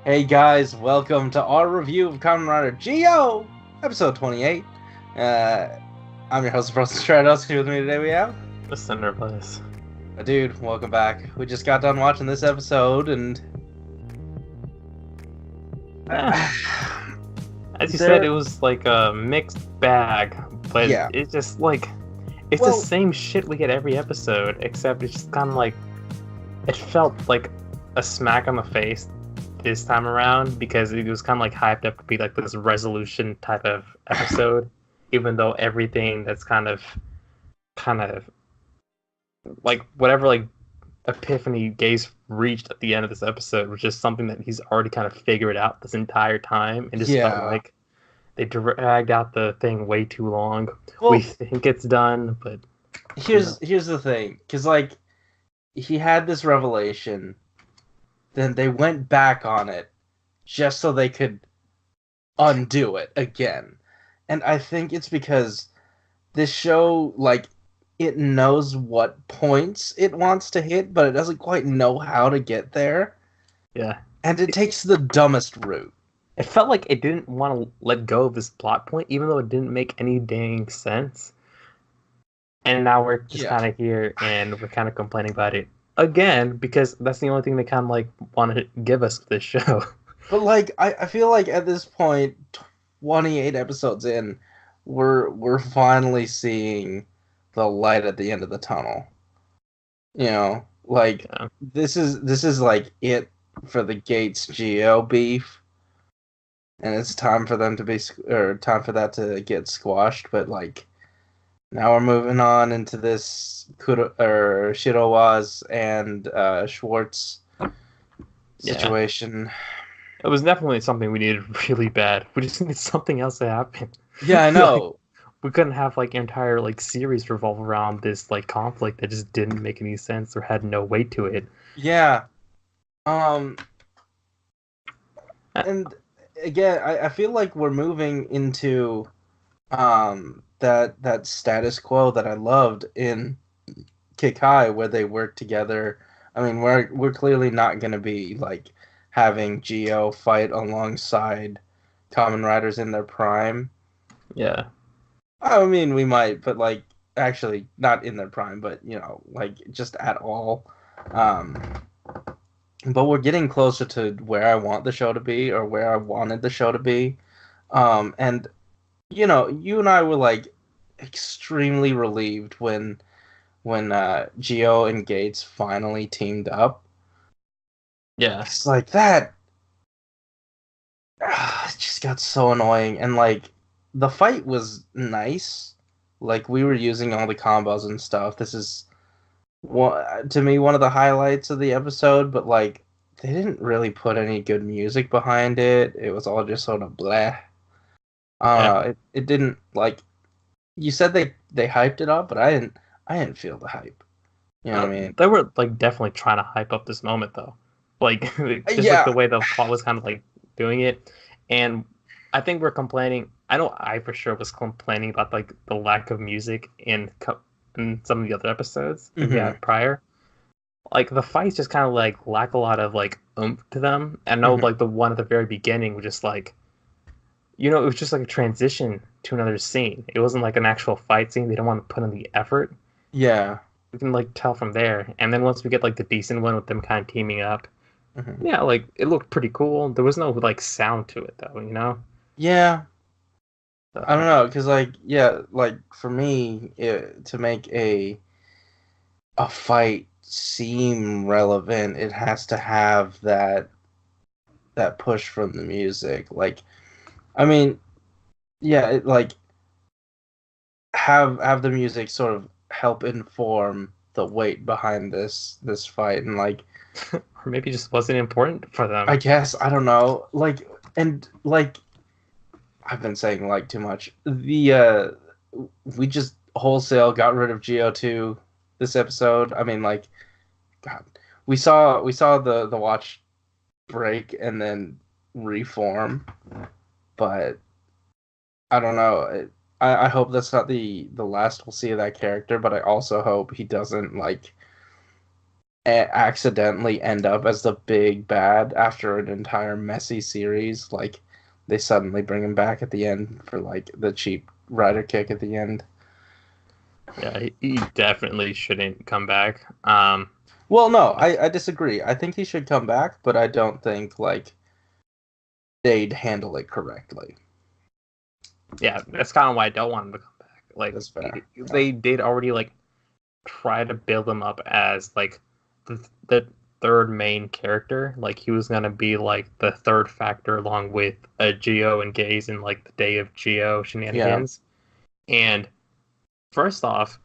Hey guys, welcome to our review of Kamen Rider Geo, episode 28. Uh, I'm your host, Frozen Stratos. Here with me today we have The Cinder Blaze. Dude. Welcome back. We just got done watching this episode, and Eh, as you said, there, it was like a mixed bag, but yeah. it's just like it's the Well, same shit we get every episode, except it's just kind of like it felt like a smack on the face this time around because it was kind of like hyped up to be like this resolution type of episode, even though everything that's kind of like whatever like epiphany Gaze reached at the end of this episode was just something that he's already kind of figured out this entire time, and just felt yeah. like they dragged out the thing way too long. We Well, think it's done, but here's the thing, because like he had this revelation, then they went back on it just so they could undo it again, and I think it's because this show, like, it knows what points it wants to hit, but it doesn't quite know how to get there. yeah, And it takes the dumbest route. it felt like it didn't want to let go of this plot point, even though it didn't make any dang sense. And now we're just Yeah. kind of here, and we're kind of complaining about it again because that's the only thing they kind of like want to give us with this show. But like I feel like at this point, 28 episodes in, we're finally seeing the light at the end of the tunnel. You know, like Yeah. this is like it for the Gates Geo beef, and it's time for them to be, or time for that to get squashed. But like now we're moving on into this Shirowa's and Schwartz Yeah. situation. It was definitely something we needed really bad. We just needed something else to happen. Yeah, I Like, know. we couldn't have like an entire like series revolve around this like conflict that just didn't make any sense or had no weight to it. Yeah. Um, Uh, and again, I feel like we're moving into that status quo that I loved in Kick High, where they work together. I mean, we're clearly not gonna be like having Geo fight alongside Kamen Riders in their prime. yeah, I mean, we might, but like actually not in their prime, but like just at all. Um, but we're getting closer to where I want the show to be, or where I wanted the show to be. And you and I were like extremely relieved when Geo and Gates finally teamed up. yeah. It's like that. It just got so annoying, and like the fight was nice. Like we were using all the combos and stuff. This is to me one of the highlights of the episode, but like they didn't really put any good music behind it. It was all just sort of blah. I don't Yeah. know. It didn't, like, you said they hyped it up, but I didn't feel the hype. You know what I mean? They were like definitely trying to hype up this moment though, like just like Yeah. the way the plot was kind of like doing it, and I think we're complaining. I know I for sure was complaining about like the lack of music in some of the other episodes that we Hmm. had prior. Like the fights just kind of like lack a lot of like oomph to them. I know Hmm. like the one at the very beginning was just like it was just like a transition to another scene. It wasn't like an actual fight scene. They don't want to put in the effort. Yeah. We can like tell from there. And then once we get like the decent one with them kind of teaming up, Hmm. yeah, like it looked pretty cool. There was no like sound to it though, you know. Yeah. I don't So know, cause like, yeah, like for me, to make a fight seem relevant, it has to have that push from the music. Like, I mean, yeah, like have the music sort of help inform the weight behind this fight, and like or maybe it just wasn't important for them. I guess I don't know, like, and like I've been saying like too much. We just wholesale got rid of Go2 this episode. I mean, like, God, we saw the watch break and then reform, but I don't know. I hope that's not the last we'll see of that character, but I also hope he doesn't like accidentally end up as the big bad after an entire messy series. Like, they suddenly bring him back at the end for, like, the cheap rider kick at the end. Yeah, he definitely shouldn't come back. Well, no, I disagree. I think he should come back, but I don't think, like, they'd handle it correctly. Yeah, that's kind of why I don't want him to come back. Like, That's fair. they did already, like, try to build him up as, like, the third main character. Like, he was gonna be, like, the third factor along with Geo and Gaze in, like, the Day of Geo shenanigans. Yeah. And first off,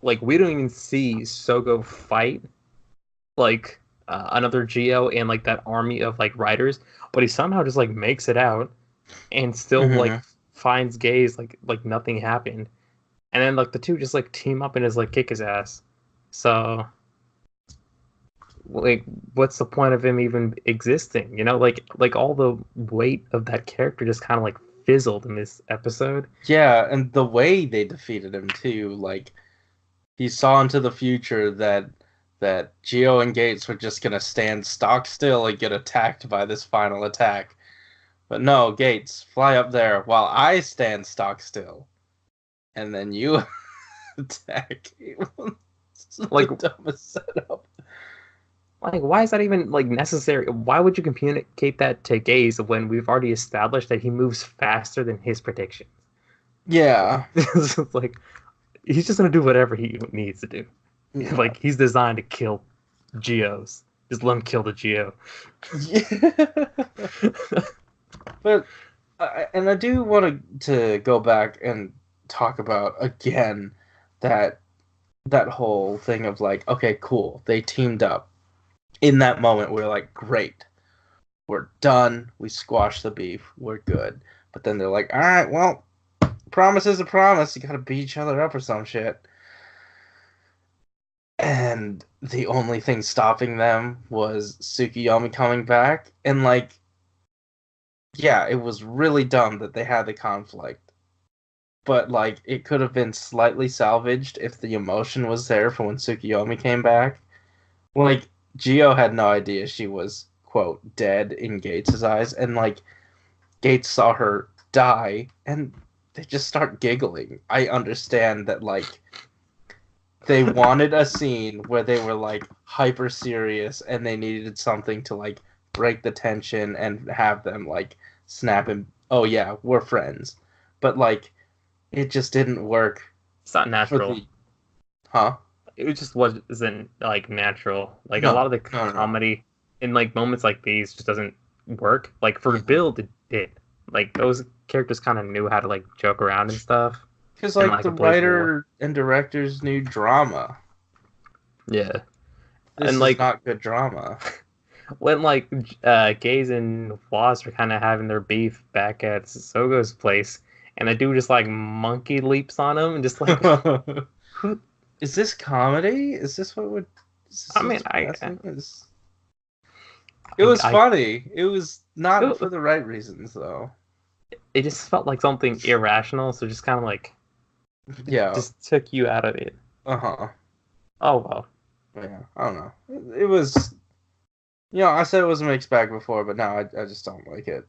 like, we don't even see Sogo fight, like, another Geo and, like, that army of, like, riders, but he somehow just, like, makes it out and still, like, finds Gaze like nothing happened. And then, like, the two just, like, team up and just, like, kick his ass. So, like, what's the point of him even existing? You know, like all the weight of that character just kind of, like, fizzled in this episode. Yeah, and the way they defeated him, too, like, he saw into the future that Geo and Gates were just gonna stand stock still and get attacked by this final attack. But no, Gates, fly up there while I stand stock still. And then you attack. Like, the dumbest setup. Like, why is that even, like, necessary? Why would you communicate that to Gaze when we've already established that he moves faster than his predictions? Yeah. It's like, he's just gonna do whatever he needs to do. Yeah. Like, he's designed to kill Geos. Just let him kill the Geo. Yeah. But, and I do want to go back and talk about, again, that whole thing of, like, okay, cool, they teamed up. In that moment, we're like, great. We're done. We squashed the beef. We're good. But then they're like, all right, well, promise is a promise. You gotta beat each other up or some shit. And the only thing stopping them was Tsukiyomi coming back. And, like, yeah, it was really dumb that they had the conflict. But, like, it could have been slightly salvaged if the emotion was there for when Tsukiyomi came back. Like, Geo had no idea she was, quote, dead in Gates' eyes. And, like, Gates saw her die, and they just start giggling. I understand that, like, they wanted a scene where they were, like, hyper serious, and they needed something to, like, break the tension and have them, like, snap and, oh yeah, we're friends. But, like, it just didn't work. It's not natural. Huh? It just wasn't, like, natural. Like, no, a lot of the comedy in, like, moments like these just doesn't work. Like, for Build, it did. Like, those characters kind of knew how to, like, joke around and stuff. Because, like, the writer and directors knew drama. Yeah. This is, like, not good drama. When, like, Gaze and Waz were kind of having their beef back at Sogo's place, and the dude just, like, monkey leaps on him and just, like... Is this comedy? Is this what would... I mean, it was funny. It was not for the right reasons, though. It just felt like something irrational, so just kind of, like... Yeah. Just took you out of it. Uh-huh. Oh, well. Yeah, I don't know. It was... You know, I said it was a mixed bag before, but now I just don't like it.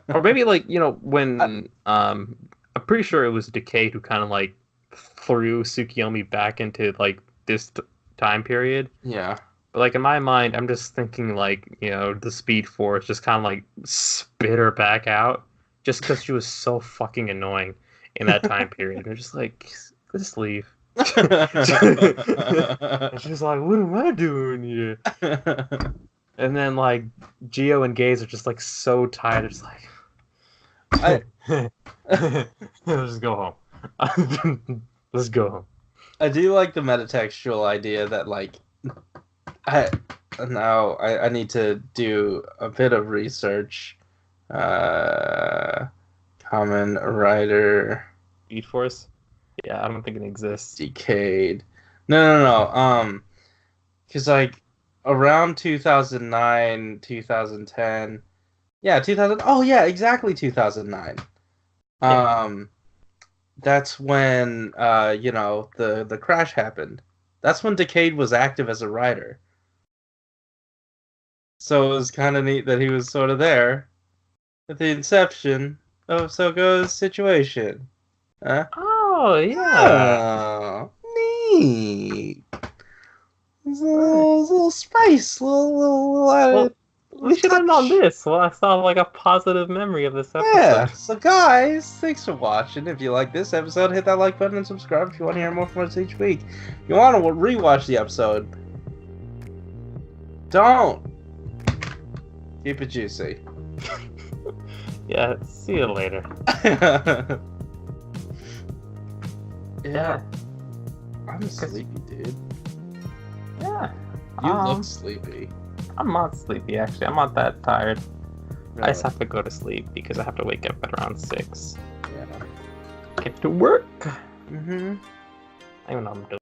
Or maybe, like, you know, when... I'm pretty sure it was Decay who kind of, like, threw Tsukiyomi back into, like, this time period. Yeah. But, like, in my mind, I'm just thinking, like, you know, the Speed Force just kind of, like, spit her back out just because she was so fucking annoying in that time period. They're just like, just leave. She's like, what am I doing here? And then, like, Geo and Gaze are just, like, so tired. It's like, let's go home. Let's go home. I do like the metatextual idea that, like, I need to do a bit of research. Kamen Rider Speed Force? Yeah, I don't think it exists. Decayed. No. Because, like, around 2009, 2010... Yeah, 2000... Oh, yeah, exactly 2009. Yeah. That's when, you know, the crash happened. That's when Decade was active as a writer. So it was kind of neat that he was sort of there at the inception of Soko's situation. Huh? Oh yeah. Oh, neat. There's a little spice, little Well, we should have known this. Well, I saw like a positive memory of this episode. Yeah, so guys, thanks for watching. If you like this episode, hit that like button and subscribe if you want to hear more from us each week. If you want to rewatch the episode, don't. Keep it juicy. Yeah, see you later. Yeah. I'm sleepy, dude. Yeah. You look sleepy. I'm not sleepy, actually. I'm not that tired. Really? I just have to go to sleep because I have to wake up at around 6. Yeah. Get to work. Mm-hmm. I don't know what I'm doing.